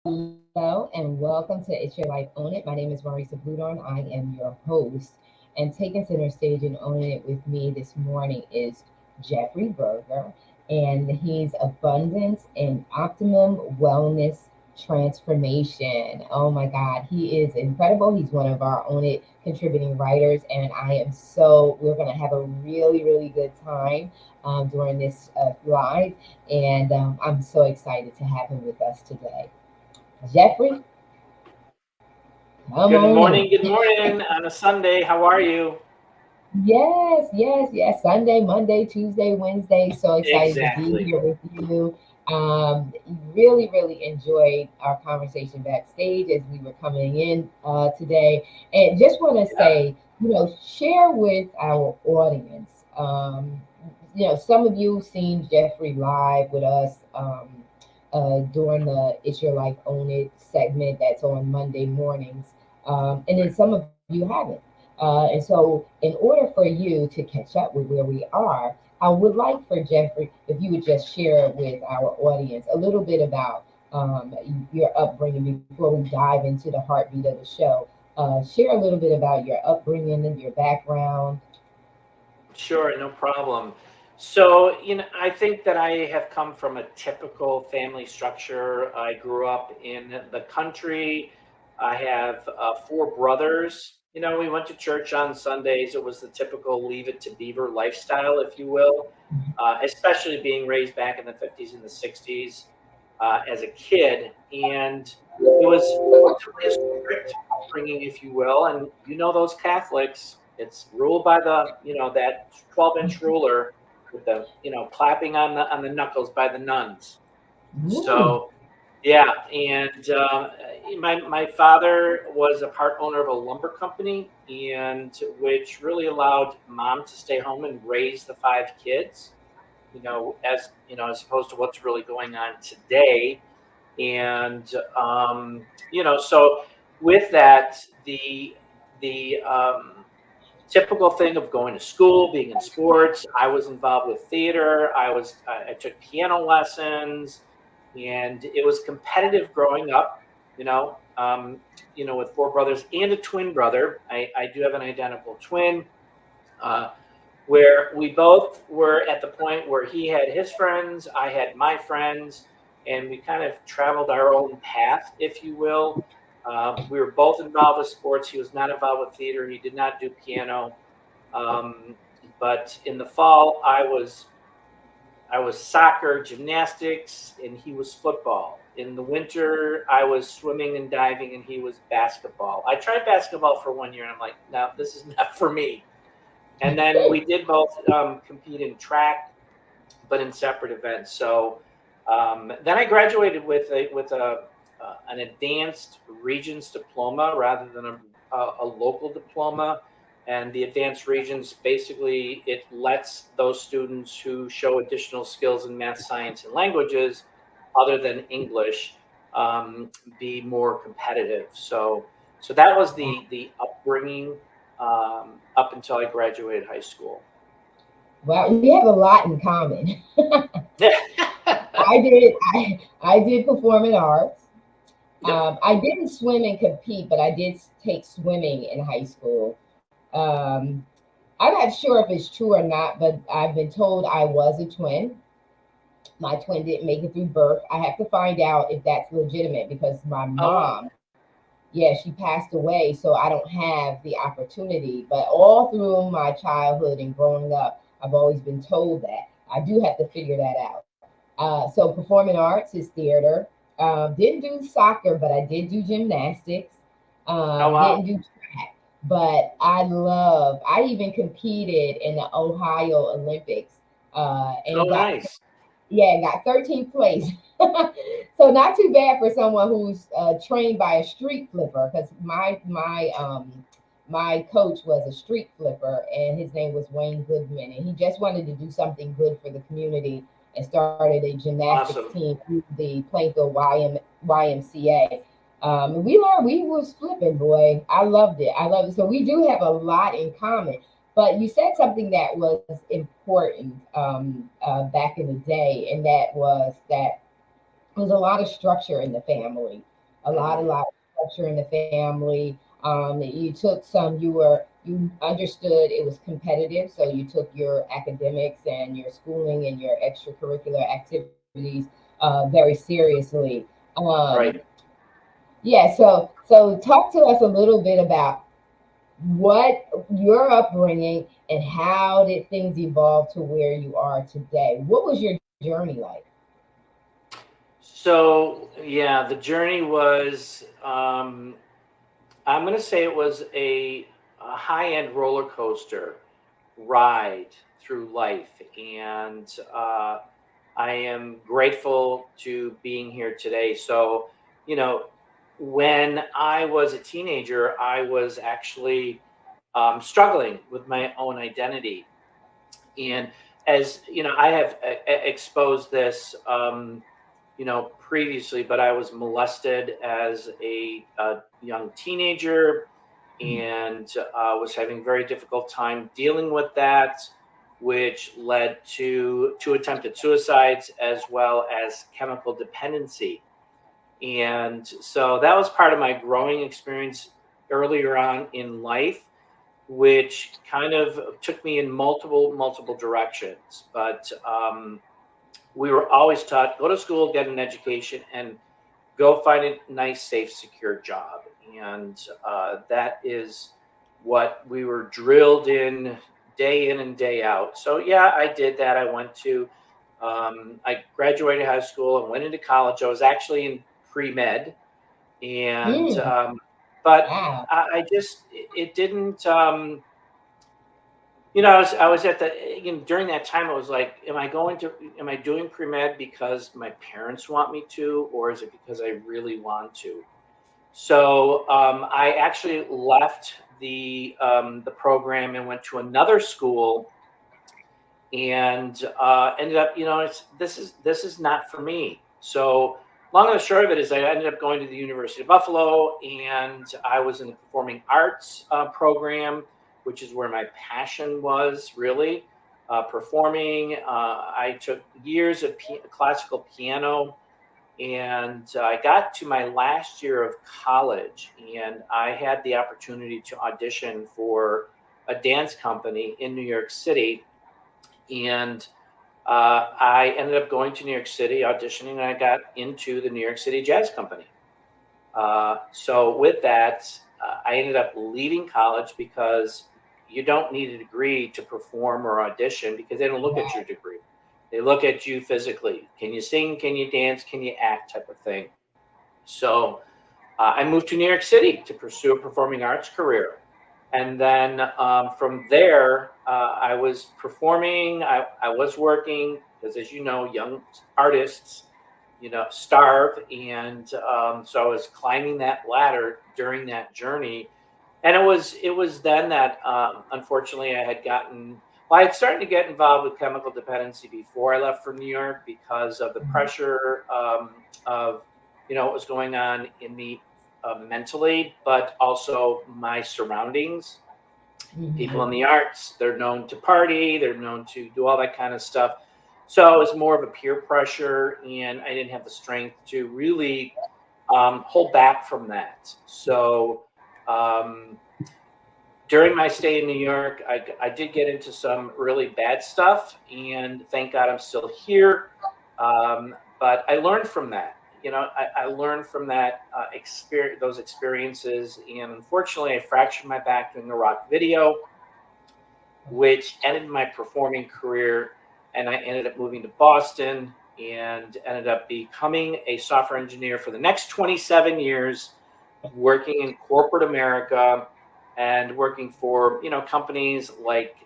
Hello and welcome to It's Your Life Own It. My name is Marissa. I am your host. And taking center stage and owning it with me this morning is Jeffrey Berger, and he's Abundance and Optimum Wellness Transformation. Oh my God, he is incredible. He's one of our Own It contributing writers, and we're going to have a really good time during this live. And I'm so excited to have him with us today. Jeffrey, come Good on morning. in. Good morning on a Sunday. How are you? Yes. Sunday, Monday, Tuesday, Wednesday. So excited to be Exactly. here with you. Really enjoyed our conversation backstage as we were coming in today. And just want to Yeah. say, share with our audience. Some of you seen Jeffrey live with us during the It's Your Life Own It segment that's on Monday mornings. And then some of you haven't. And so, in order for you to catch up with where we are, I would like for Jeffrey, if you would just share with our audience a little bit about your upbringing before we dive into the heartbeat of the show. Share a little bit about your upbringing and your background. Sure, no problem. So, I think that I have come from a typical family structure. I grew up in the country. I have four brothers. We went to church on Sundays. It was the typical leave it to beaver lifestyle, if you will, especially being raised back in the 50s and the 60s as a kid. And it was relatively a strict upbringing, if you will. And those Catholics, it's ruled by that 12-inch ruler with the clapping on the knuckles by the nuns. Ooh. So yeah, and my father was a part owner of a lumber company, and which really allowed mom to stay home and raise the five kids. As opposed to what's really going on today. And so with that, the typical thing of going to school, being in sports, I was involved with theater. I took piano lessons, and it was competitive growing up. With four brothers and a twin brother. I do have an identical twin. Uh, where we both were at the point where he had his friends, I had my friends, and we kind of traveled our own path, if you will. We were both involved with sports. He was not involved with theater. He did not do piano. Um, but in the fall, I was soccer, gymnastics, and he was football. In the winter, I was swimming and diving, and he was basketball. I tried basketball for 1 year, and I'm like, no, this is not for me. And then we did both compete in track, but in separate events. So then I graduated with an advanced Regents diploma rather than a local diploma. And the advanced Regents basically it lets those students who show additional skills in math, science, and languages other than English be more competitive. So that was the upbringing up until I graduated high school. Well, we have a lot in common. I did performing arts. Yep. I didn't swim and compete, but I did take swimming in high school. Um, I'm not sure if it's true or not, but I've been told I was a twin. My twin didn't make it through birth. I have to find out if that's legitimate because my Oh, mom, yeah, she passed away, so I don't have the opportunity. But all through my childhood and growing up, I've always been told that. I do have to figure that out. So performing arts is theater. Didn't do soccer, but I did do gymnastics. oh Didn't wow. do track, but I even competed in the Ohio Olympics and Oh got nice. yeah, got 13th place. So not too bad for someone who's trained by a street flipper, because my coach was a street flipper, and his name was Wayne Goodman, and he just wanted to do something good for the community and started a gymnastics Awesome. team through the Plainfield YMCA. And we was flipping, boy. I loved it. I love it. So we do have a lot in common. But you said something that was important back in the day, and that was that there was a lot of structure in the family. a Hmm. lot of structure in the family. You took some, you understood it was competitive, so you took your academics and your schooling and your extracurricular activities very seriously. Um, Right. yeah, so talk to us a little bit about what your upbringing and how did things evolve to where you are today. What was your journey like? So yeah, the journey was. I'm going to say it was a high-end roller coaster ride through life, and I am grateful to being here today. So, you know, when I was a teenager, I was actually struggling with my own identity. And as you know, I have exposed this, previously, but I was molested as a young teenager and was having a very difficult time dealing with that, which led to two attempted suicides as well as chemical dependency. And so that was part of my growing experience earlier on in life, which kind of took me in multiple directions. But we were always taught, go to school, get an education, and go find a nice, safe, secure job. And that is what we were drilled in and day out. So yeah, I did that. I graduated high school and went into college. I was actually in pre-med, and Mm, but wow. I just it didn't. I was at the during that time. I was like, am I doing pre med because my parents want me to, or is it because I really want to? So I actually left the program and went to another school and ended up, this is not for me. So long and the short of it is, I ended up going to the University of Buffalo, and I was in the performing arts program, which is where my passion was really performing. I took years of classical piano, and I got to my last year of college, and I had the opportunity to audition for a dance company in New York City, and I ended up going to New York City auditioning, and I got into the New York City Jazz Company. So with that, I ended up leaving college because you don't need a degree to perform or audition, because they don't look at your Right. degree. They look at you physically. Can you sing? Can you dance? Can you act? Type of thing. So I moved to New York City to pursue a performing arts career. And then from there, I was performing, I was working, because as you know, young artists, starve. And so I was climbing that ladder during that journey. And it was then that unfortunately I had started to get involved with chemical dependency before I left for New York, because of the pressure of what was going on in me mentally, but also my surroundings. People Mhm. in the arts, they're known to party, they're known to do all that kind of stuff. So it was more of a peer pressure, and I didn't have the strength to really hold back from that. So um, during my stay in New York, I did get into some really bad stuff, and thank God I'm still here. But I learned from that. I learned from that experience, those experiences, and unfortunately, I fractured my back doing a rock video, which ended my performing career. And I ended up moving to Boston and ended up becoming a software engineer for the next 27 years, working in corporate America and working for companies like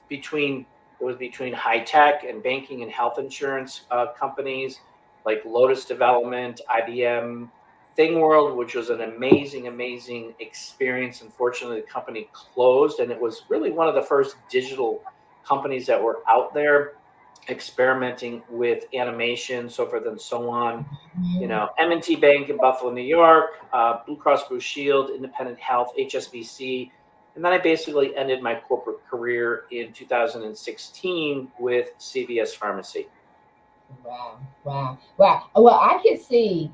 between high tech and banking and health insurance companies like Lotus Development, IBM, ThingWorld, which was an amazing experience. Unfortunately, the company closed, and it was really one of the first digital companies that were out there experimenting with animation, so forth and so on. Mhm. M&T Bank in Buffalo, New York, Blue Cross Blue Shield, Independent Health, HSBC. And then I basically ended my corporate career in 2016 with CVS Pharmacy. Wow, wow, wow. Well, I can see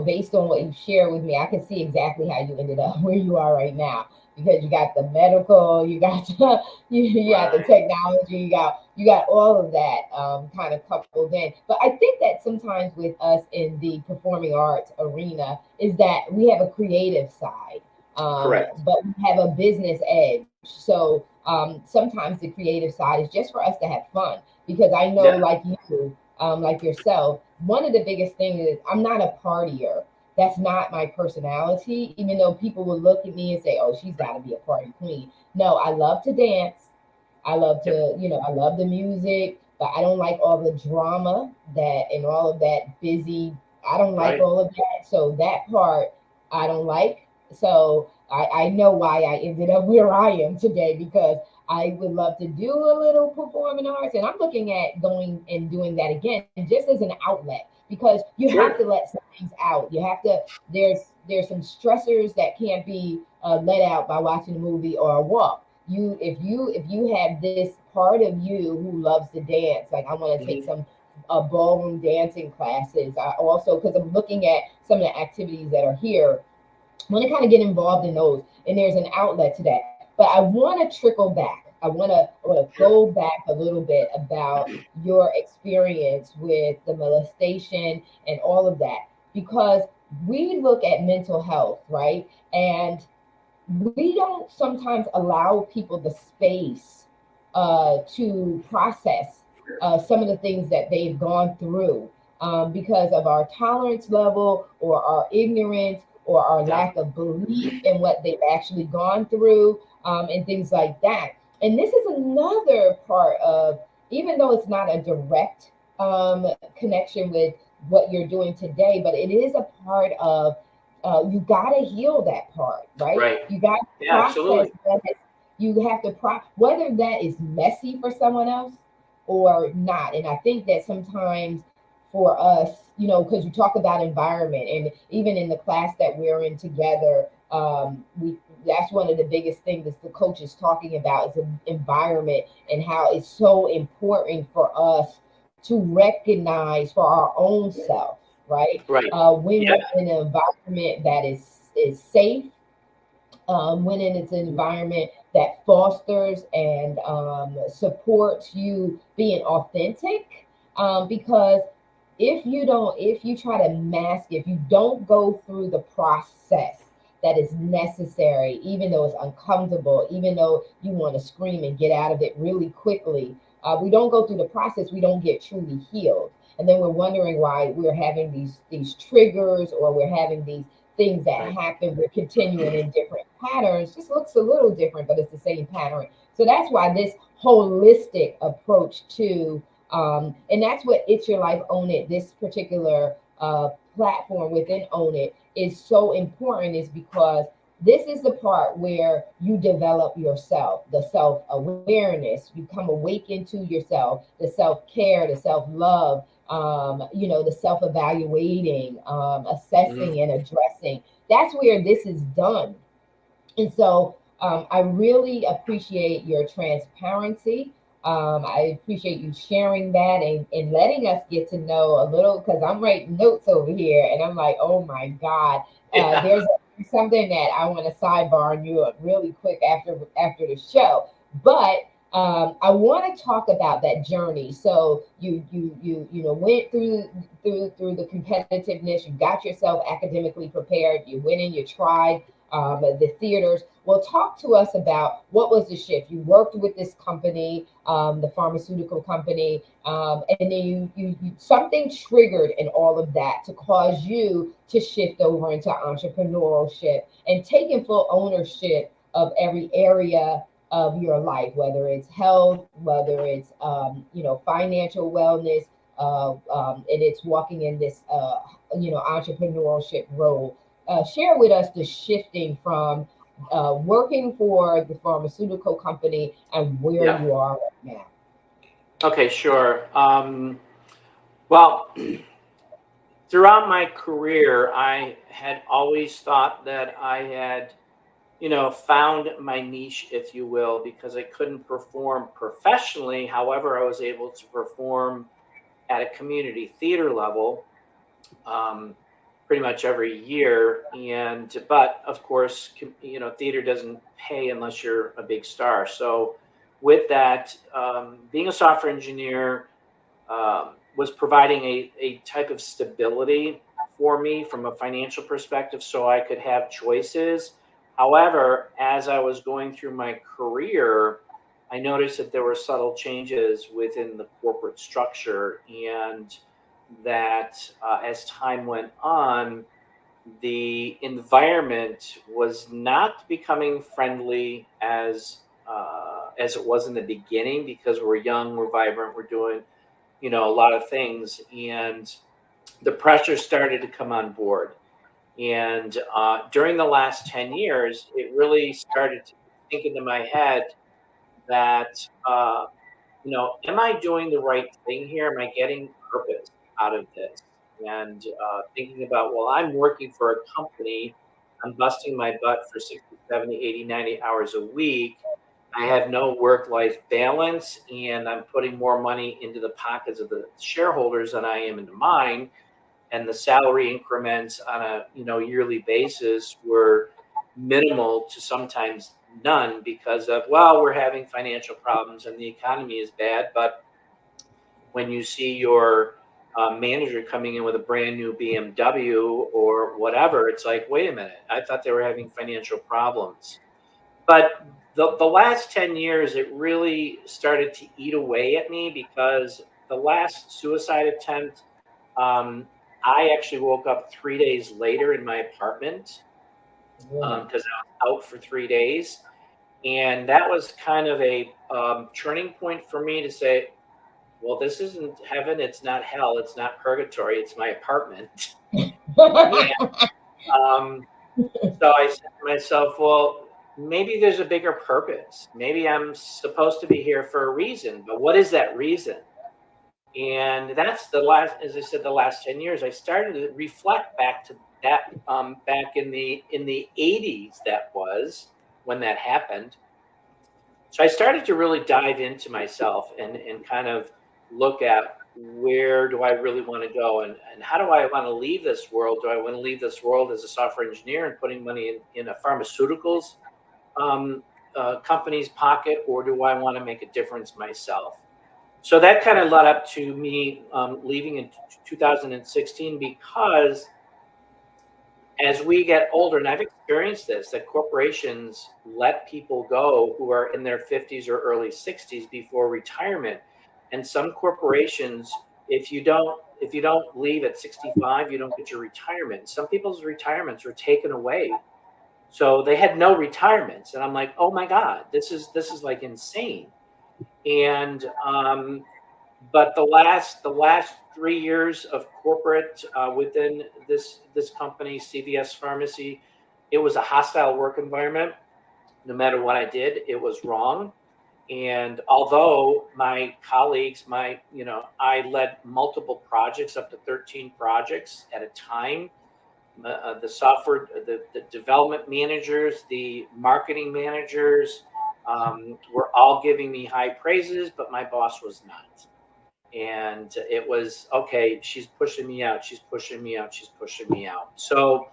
based on what you shared with me, I can see exactly how you ended up where you are right now, because you got the medical, you got you got the Right. technology, you got all of that kind of coupled in. But I think that sometimes with us in the performing arts arena is that we have a creative side, Correct. but we have a business edge. So sometimes the creative side is just for us to have fun, because I know, Yeah. like you, like yourself, one of the biggest things is I'm not a partier. That's not my personality, even though people will look at me and say, oh, she's got to be a party queen. No, I love to dance. I love Yep. to, I love the music, but I don't like all the drama that and all of that busy. I don't like Right. all of that. So that part I don't like. So I know why I ended up where I am today, because I would love to do a little performing arts, and I'm looking at going and doing that again, just as an outlet, because you have to Sure. let some things out. You have to. There's some stressors that can't be let out by watching a movie or a walk. If you have this part of you who loves to dance, like I want to take Hmm. some ballroom dancing classes. I also, because I'm looking at some of the activities that are here, I want to kind of get involved in those, and there's an outlet to that. But I want to trickle back. I want to Sure. go back a little bit about your experience with the molestation and all of that, because we look at mental health, right? And we don't sometimes allow people the space to process some of the things that they've gone through, because of our tolerance level or our ignorance or our Yeah. lack of belief in what they've actually gone through, and things like that. And this is another part of, even though it's not a direct connection with what you're doing today, but it is a part of, you got to heal that part, right? Right. You got to Yeah. process Absolutely. that. You have to whether that is messy for someone else or not. And I think that sometimes for us, because you talk about environment, and even in the class that we're in together, we that's one of the biggest things that the coach is talking about is the environment, and how it's so important for us to recognize for our own self, right? Right. When Yeah. we're in an environment that is safe, when it's an environment that fosters and supports you being authentic, because if you try to mask, if you don't go through the process that is necessary, even though it's uncomfortable, even though you want to scream and get out of it really quickly, we don't go through the process, we don't get truly healed. And then we're wondering why we're having these triggers, or we're having these things that Right. happen. We're continuing in different patterns, just looks a little different, but it's the same pattern. So that's why this holistic approach to, and that's what It's Your Life, Own It, this particular platform within Own It is so important, is because this is the part where you develop yourself, the self awareness, you come awaken to yourself, the self care, the self love, the self evaluating, Hmm. assessing, and addressing. That's where this is done. And so I really appreciate your transparency. I appreciate you sharing that, and letting us get to know a little, because I'm writing notes over here and I'm like, oh my God, Yeah. there's something that I want to sidebar on you really quick after the show. But I want to talk about that journey. So you went through the competitiveness. You got yourself academically prepared. You went in. You tried the theaters. Well, talk to us about what was the shift. You worked with this company, the pharmaceutical company, and then you something triggered in all of that to cause you to shift over into entrepreneurship and taking full ownership of every area of your life, whether it's health, whether it's financial wellness, and it's walking in this entrepreneurship role. Share with us the shifting from working for the pharmaceutical company and where Yeah. you are right now. Okay. Sure. Well, throughout my career, I had always thought that I had, found my niche, if you will, because I couldn't perform professionally. However, I was able to perform at a community theater level. Um, pretty much every year. But of course, theater doesn't pay unless you're a big star. So with that, being a software engineer was providing a type of stability for me from a financial perspective so I could have choices. However, as I was going through my career, I noticed that there were subtle changes within the corporate structure, and that as time went on, the environment was not becoming friendly as it was in the beginning, because we're young, we're vibrant, we're doing a lot of things, and the pressure started to come on board. And during the last 10 years, it really started to sink into my head that am I doing the right thing here? Am I getting purpose out of this? And thinking about, well, I'm working for a company, I'm busting my butt for 60, 70, 80, 90 hours a week. I have no work-life balance, and I'm putting more money into the pockets of the shareholders than I am into mine. And the salary increments on a yearly basis were minimal to sometimes none, because of, well, we're having financial problems and the economy is bad. But when you see your manager coming in with a brand new BMW or whatever, it's like, wait a minute, I thought they were having financial problems. But the last 10 years, it really started to eat away at me, because the last suicide attempt, I actually woke up 3 days later in my apartment, because I was out for 3 days. And that was kind of a turning point for me to say, well, this isn't heaven, it's not hell, it's not purgatory, it's my apartment. And so I said to myself, well, maybe there's a bigger purpose. Maybe I'm supposed to be here for a reason, but what is that reason? And that's as I said, the last 10 years, I started to reflect back to that, back in the 80s, that was when that happened. So I started to really dive into myself and kind of look at, where do I really want to go, and how do I want to leave this world? Do I want to leave this world as a software engineer and putting money in a pharmaceuticals company's pocket, or do I want to make a difference myself? So that kind of led up to me leaving in 2016, because as we get older, and I've experienced this, that corporations let people go who are in their 50s or early 60s before retirement. And some corporations, if you don't leave at 65, you don't get your retirement. Some people's retirements were taken away, so they had no retirements. And I'm like, oh my God, this is like insane. And but the last 3 years of corporate within this company, CVS Pharmacy, it was a hostile work environment. No matter what I did, it was wrong. And although my colleagues, I led multiple projects, up to 13 projects at a time. The software, the development managers, the marketing managers were all giving me high praises, but my boss was not. And it was, okay, she's pushing me out, she's pushing me out, she's pushing me out. So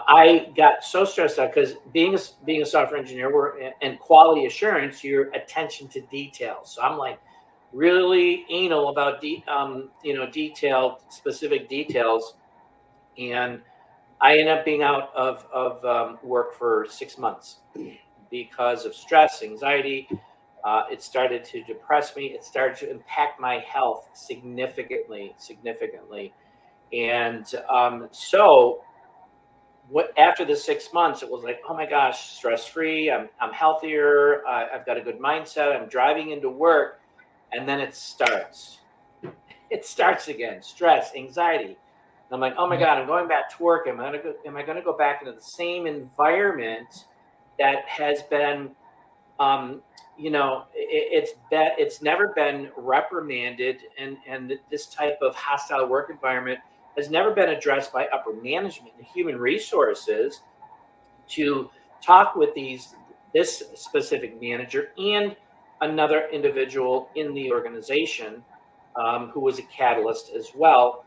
I got so stressed out, because being a software engineer, and quality assurance, your attention to detail. So I'm like really anal about detailed, specific details. And I ended up being out of work for 6 months because of stress, anxiety. It started to depress me. It started to impact my health significantly. And so after the 6 months, it was like, oh my gosh, stress-free. I'm healthier. I've got a good mindset. I'm driving into work, and then it starts. It starts again. Stress, anxiety. And I'm like, oh my God, I'm going back to work. Am I going to go back into the same environment that has been, it's never been reprimanded, and this type of hostile work environment has never been addressed by upper management and human resources to talk with this specific manager and another individual in the organization who was a catalyst as well.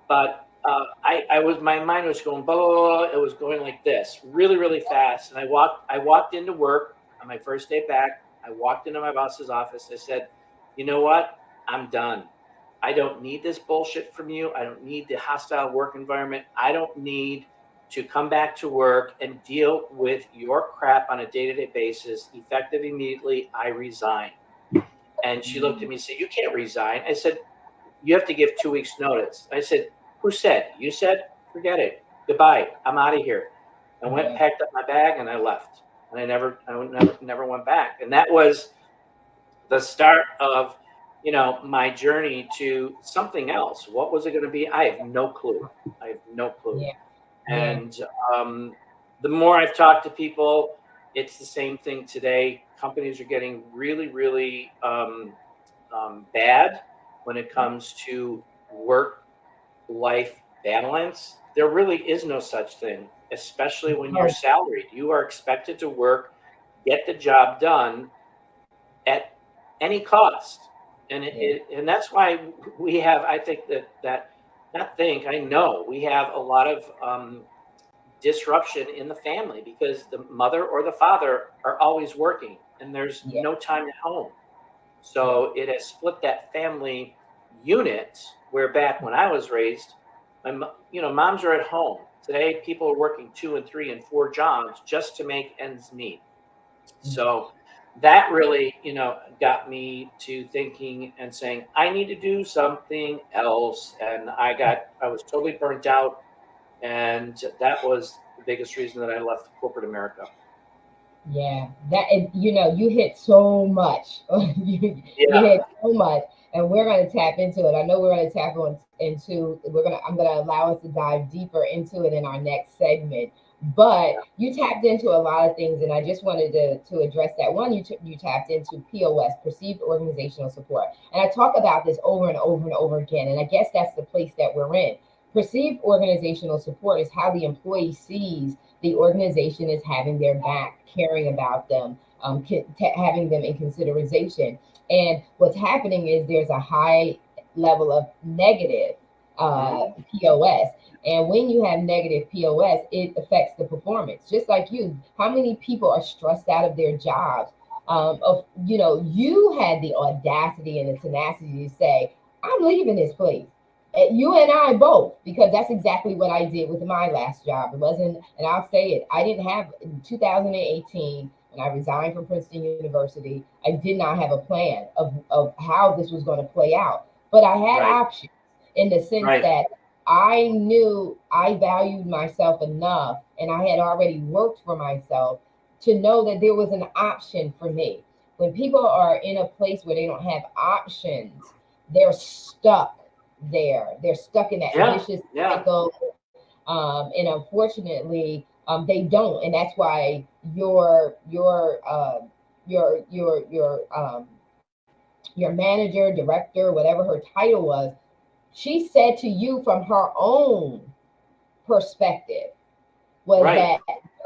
But my mind was going, blah, blah, blah. It was going like this, really, really fast. And I walked into work on my first day back. I walked into my boss's office. I said, you know what? I'm done. I don't need this bullshit from you. I don't need the hostile work environment. I don't need to come back to work and deal with your crap on a day-to-day basis. Effective immediately, I resign. And she looked at me and said, you can't resign. I said, you have to give 2 weeks notice. I said, who said? You said? Forget it. Goodbye. I'm out of here. I went, packed up my bag, and I left. And I never went back. And that was the start of, my journey to something else. What was it going to be? I have no clue. Yeah. And the more I've talked to people, it's the same thing today. Companies are getting really, really bad when it comes to work-life balance. There really is no such thing, especially when you're salaried. You are expected to work, get the job done at any cost. And and that's why we have, I think I know we have a lot of disruption in the family because the mother or the father are always working and there's no time at home. So it has split that family unit where back when I was raised, moms are at home. Today, people are working 2 and 3 and 4 jobs just to make ends meet. So that really, got me to thinking and saying, I need to do something else. And I was totally burnt out. And that was the biggest reason that I left corporate America. Yeah, you hit so much. you hit so much, and we're going to tap into it. I know we're going to tap into. I'm going to allow us to dive deeper into it in our next segment. But you tapped into a lot of things, and I just wanted to address that. One, you tapped into POS, perceived organizational support, and I talk about this over and over and over again. And I guess that's the place that we're in. Perceived organizational support is how the employee sees the organization is having their back, caring about them, having them in consideration. And what's happening is there's a high level of negative POS. And when you have negative POS, it affects the performance. Just like you, how many people are stressed out of their jobs? You had the audacity and the tenacity to say, I'm leaving this place. You and I both, because that's exactly what I did with my last job. It wasn't, and I'll say it, I didn't have, in 2018, when I resigned from Princeton University, I did not have a plan of how this was going to play out. But I had options in the sense that I knew I valued myself enough and I had already worked for myself to know that there was an option for me. When people are in a place where they don't have options, they're stuck there. They're stuck in that vicious cycle. And unfortunately, they don't. And that's why your manager, director, whatever her title was, she said to you from her own perspective was that,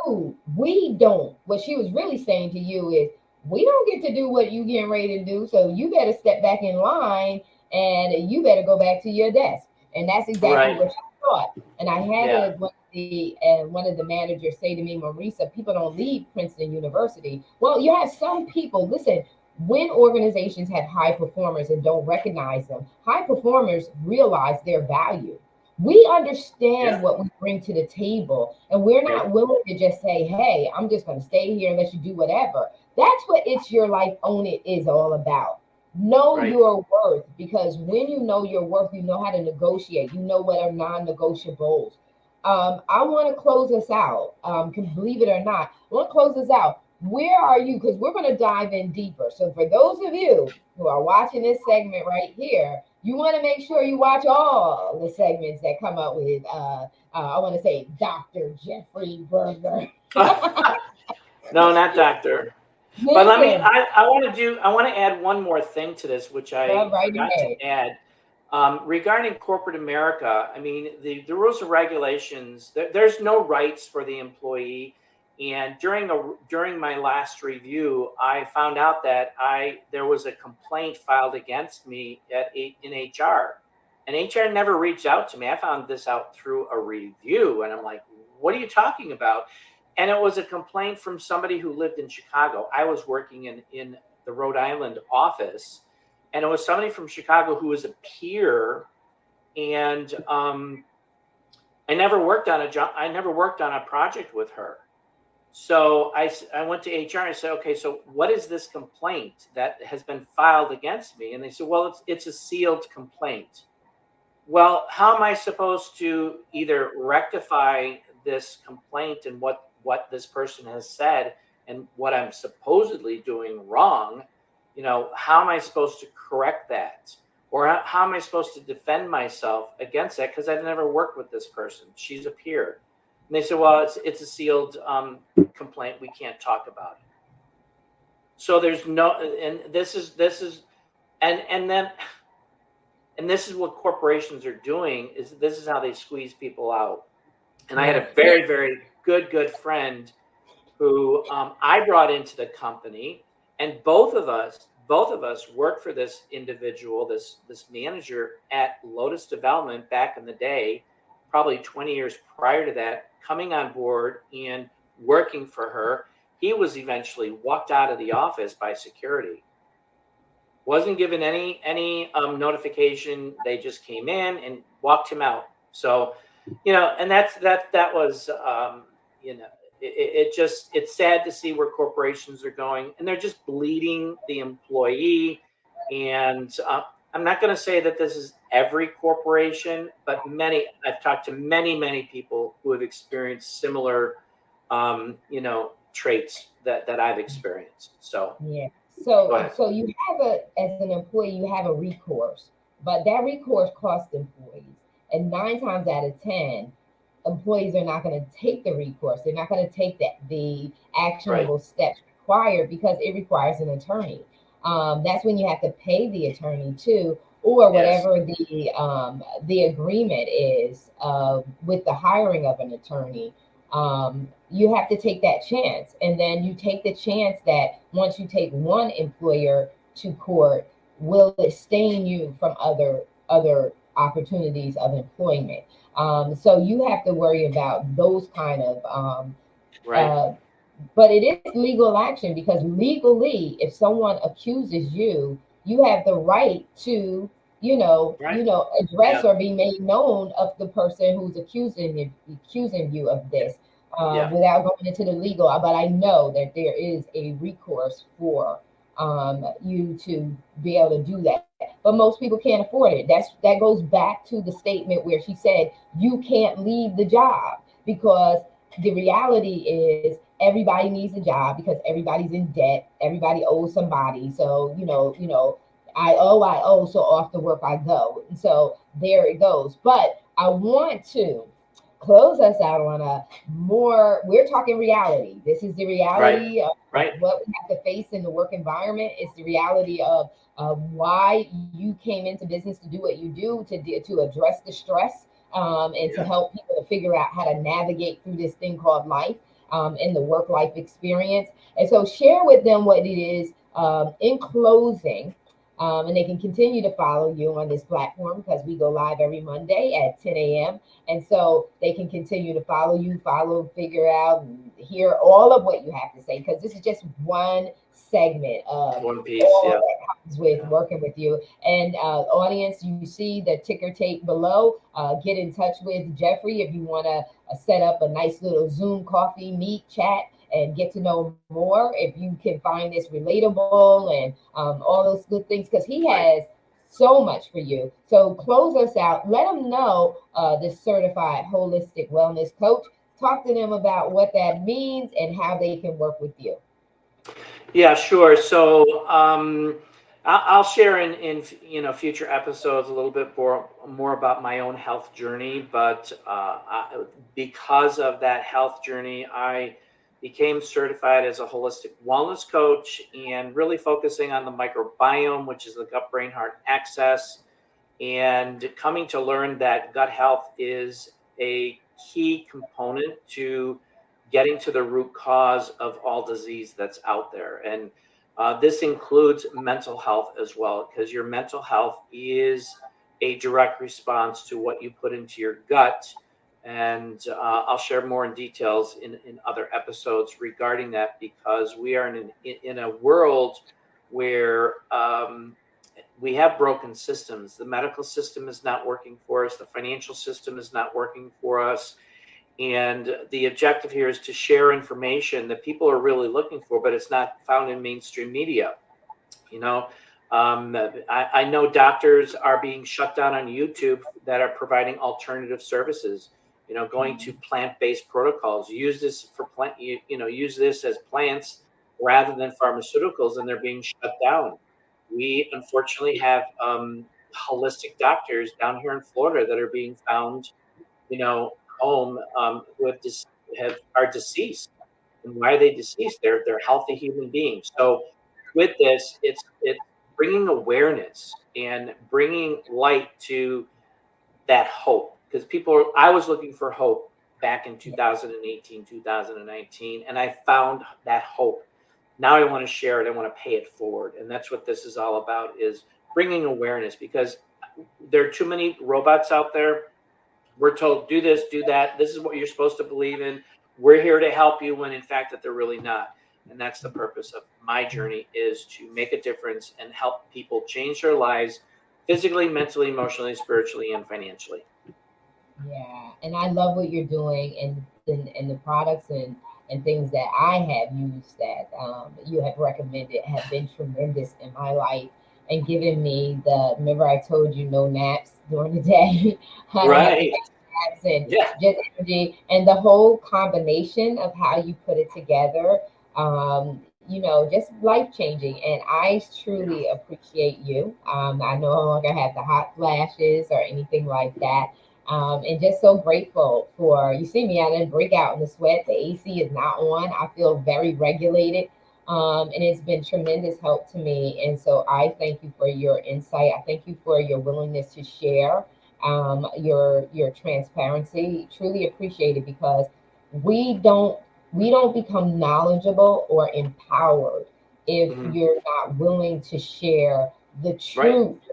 dude, we don't. What she was really saying to you is, we don't get to do what you getting ready to do. So you better step back in line and you better go back to your desk. And that's exactly what she thought. And I had one of the managers say to me, Marissa, people don't leave Princeton University. Well, you have some people, listen, when organizations have high performers and don't recognize them, high performers realize their value. We understand what we bring to the table, and we're not willing to just say, hey, I'm just going to stay here and let you do whatever. That's what It's Your Life, Own It is all about. Know your worth, because when you know your worth, you know how to negotiate. You know what are non-negotiables. I want to close us out. Believe it or not, I want to close us out. Where are you? Because we're going to dive in deeper. So for those of you who are watching this segment right here, you want to make sure you watch all the segments that come up with, I want to say, Dr. Jeffrey Berger. No, not doctor. But I want to add one more thing to this, which I forgot to add. Regarding corporate America, I mean, the rules and regulations, there's no rights for the employee. And during my last review, I found out that there was a complaint filed against me in HR. And HR never reached out to me. I found this out through a review, and I'm like, what are you talking about? And it was a complaint from somebody who lived in Chicago. I was working in the Rhode Island office, and it was somebody from Chicago who was a peer. And I never worked on a job. I never worked on a project with her. So I went to HR and I said, okay, so what is this complaint that has been filed against me? And they said, well, it's a sealed complaint. Well, how am I supposed to either rectify this complaint and what this person has said and what I'm supposedly doing wrong? How am I supposed to correct that? Or how am I supposed to defend myself against that? Because I've never worked with this person. She's a peer. And they said, well, it's a sealed complaint. We can't talk about it. So there's no, and this is, and then, and this is what corporations are doing, is this is how they squeeze people out. And I had a very, very good friend who I brought into the company, and both of us worked for this individual, this manager at Lotus Development back in the day, probably 20 years prior to that, coming on board and working for her. He was eventually walked out of the office by security. Wasn't given any notification. They just came in and walked him out. So, and that was, it's sad to see where corporations are going, and they're just bleeding the employee. And I'm not going to say that this is every corporation, but I've talked to many people who have experienced similar, traits that I've experienced. So, yeah. So you have as an employee, you have a recourse, but that recourse costs employees. And 9 times out of 10, employees are not going to take the recourse. They're not going to take the actionable steps required because it requires an attorney. That's when you have to pay the attorney too, or whatever the agreement is with the hiring of an attorney. You have to take that chance, and then you take the chance that once you take one employer to court, will it stain you from other opportunities of employment? So you have to worry about those kind of but it is legal action, because legally, if someone accuses you, you have the right to, address or be made known of the person who's accusing you of this, without going into the legal. But I know that there is a recourse for you to be able to do that. But most people can't afford it. That goes back to the statement where she said you can't leave the job, because the reality is everybody needs a job, because everybody's in debt. Everybody owes somebody. So, I owe, so off to work I go. And so there it goes. But I want to close us out on we're talking reality. This is the reality of what we have to face in the work environment. It's the reality of why you came into business to do what you do, to address the stress, and to help people to figure out how to navigate through this thing called life, in the work-life experience. And so share with them what it is in closing. And they can continue to follow you on this platform, because we go live every Monday at 10 a.m. And so they can continue to figure out, and hear all of what you have to say, because this is just one segment of one piece, all that comes with working with you. And audience, you see the ticker tape below. Get in touch with Jeffrey if you want to set up a nice little Zoom coffee meet chat and get to know more, if you can find this relatable and all those good things, because he has so much for you. So close us out. Let them know this certified holistic wellness coach. Talk to them about what that means and how they can work with you. Yeah, sure. So I'll share in future episodes a little bit more about my own health journey. But because of that health journey, I became certified as a holistic wellness coach, and really focusing on the microbiome, which is the gut brain heart axis, and coming to learn that gut health is a key component to getting to the root cause of all disease that's out there. And this includes mental health as well, because your mental health is a direct response to what you put into your gut. And I'll share more in details in other episodes regarding that, because we are in a world where we have broken systems. The medical system is not working for us. The financial system is not working for us. And the objective here is to share information that people are really looking for, but it's not found in mainstream media. You know, I know doctors are being shut down on YouTube that are providing alternative services. You know, going to plant-based protocols. Use this for use this as plants rather than pharmaceuticals, and they're being shut down. We unfortunately have holistic doctors down here in Florida that are being found, home, who are deceased. And why are they deceased? They're healthy human beings. So with this, it's bringing awareness and bringing light to that hope, because I was looking for hope back in 2018, 2019, and I found that hope. Now I want to share it. I want to pay it forward. And that's what this is all about, is bringing awareness, because there are too many robots out there. We're told, do this, do that. This is what you're supposed to believe in. We're here to help you, when in fact that they're really not. And that's the purpose of my journey, is to make a difference and help people change their lives physically, mentally, emotionally, spiritually, and financially. Yeah, and I love what you're doing, and the products and things that I have used that you have recommended have been tremendous in my life, and given me the, remember I told you, no naps during the day, how to have Right. naps and Yeah. just energy, and the whole combination of how you put it together, just life changing. And I truly appreciate you. I no longer have the hot flashes or anything like that. And just so grateful for, you see me, I didn't break out in the sweat. The AC is not on. I feel very regulated. And it's been tremendous help to me. And so I thank you for your insight. I thank you for your willingness to share, your transparency. Truly appreciate it, because we don't we don't become knowledgeable or empowered if Mhm. you're not willing to share the Right. truth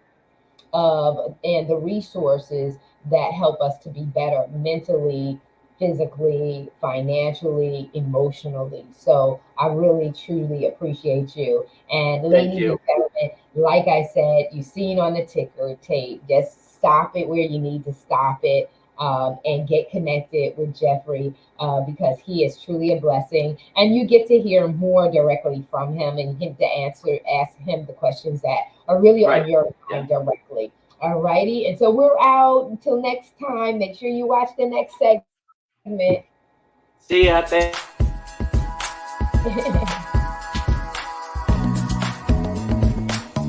of and the resources that help us to be better mentally, physically, financially, emotionally. So I really truly appreciate you. And Thank ladies and you. gentlemen, like I said, you've seen on the ticker tape, just stop it where you need to stop it. And get connected with Jeffrey, because he is truly a blessing, and you get to hear more directly from him, and him to ask him the questions that are really Right. on your Yeah. mind directly. All righty. And so we're out until next time. Make sure you watch the next segment. See ya. Thank you.